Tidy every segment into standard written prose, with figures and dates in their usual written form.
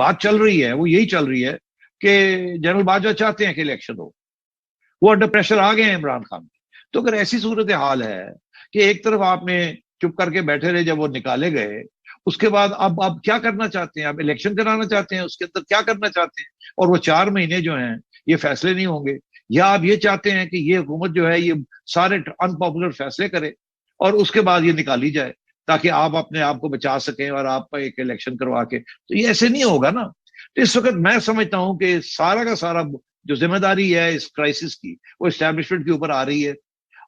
بات چل رہی ہے وہ یہی چل رہی ہے کہ جنرل باجوہ چاہتے ہیں کہ الیکشن ہو، وہ انڈر پریشر آ گئے ہیں عمران خان۔ تو اگر ایسی صورتحال ہے کہ ایک طرف آپ نے چپ کر کے بیٹھے رہے جب وہ نکالے گئے، اس کے بعد اب آپ کیا کرنا چاہتے ہیں؟ آپ الیکشن کرانا چاہتے ہیں، اس کے اندر کیا کرنا چاہتے ہیں؟ اور وہ 4 مہینے جو ہیں یہ فیصلے نہیں ہوں گے، یا آپ یہ چاہتے ہیں کہ یہ حکومت جو ہے یہ سارے ان پاپولر فیصلے کرے اور اس کے بعد یہ نکالی جائے تاکہ آپ اپنے آپ کو بچا سکیں اور آپ ایک الیکشن کروا کے؟ تو یہ ایسے نہیں ہوگا نا۔ تو اس وقت میں سمجھتا ہوں کہ سارا کا سارا جو ذمہ داری ہے اس کرائسس کی، وہ اسٹیبلشمنٹ کے اوپر آ رہی ہے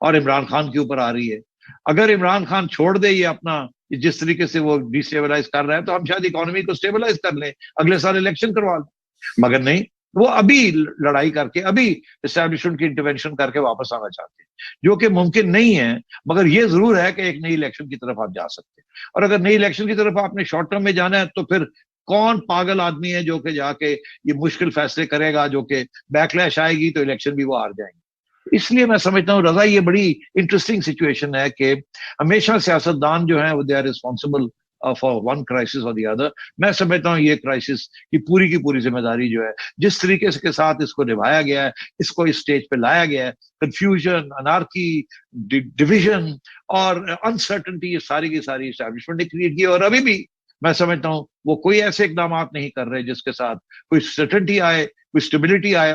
اور عمران خان کے اوپر آ رہی ہے۔ اگر عمران خان چھوڑ دے یہ اپنا جس طریقے سے وہ ڈی اسٹیبلائز کر رہا ہے، تو ہم شاید اکانومی کو اسٹیبلائز کر لیں، اگلے سال الیکشن کروا لیں۔ مگر نہیں، وہ ابھی لڑائی کر کے، ابھی اسٹیبلشمنٹ کی انٹرونشن کر کے واپس آنا چاہتے ہیں، جو کہ ممکن نہیں ہے۔ مگر یہ ضرور ہے کہ ایک نئی الیکشن کی طرف آپ جا سکتے ہیں، اور اگر نئی الیکشن کی طرف آپ نے شارٹ ٹرم میں جانا ہے تو پھر کون پاگل آدمی ہے جو کہ جا کے یہ مشکل فیصلے کرے گا، جو کہ بیک لیش آئے گی تو الیکشن بھی وہ ہار جائیں گے۔ اس لیے میں سمجھتا ہوں رضا، یہ بڑی انٹرسٹنگ سچویشن ہے کہ ہمیشہ سیاستدان جو ہیں وہ they are responsible for one crisis اور دی ادر۔ میں سمجھتا ہوں یہ کرائسس کی پوری ذمہ داری جو ہے، جس طریقے سے کے ساتھ اس کو نبھایا گیا ہے، اس کو اس سٹیج پہ لایا گیا ہے، کنفیوژن، انارکی، ڈویژن اور انسرٹنٹی، یہ ساری کی ساری اسٹیبلشمنٹ نے کریٹ کی۔ اور ابھی بھی میں سمجھتا ہوں وہ کوئی ایسے اقدامات نہیں کر رہے جس کے ساتھ کوئی سرٹنٹی آئے، کوئی اسٹیبلٹی آئے۔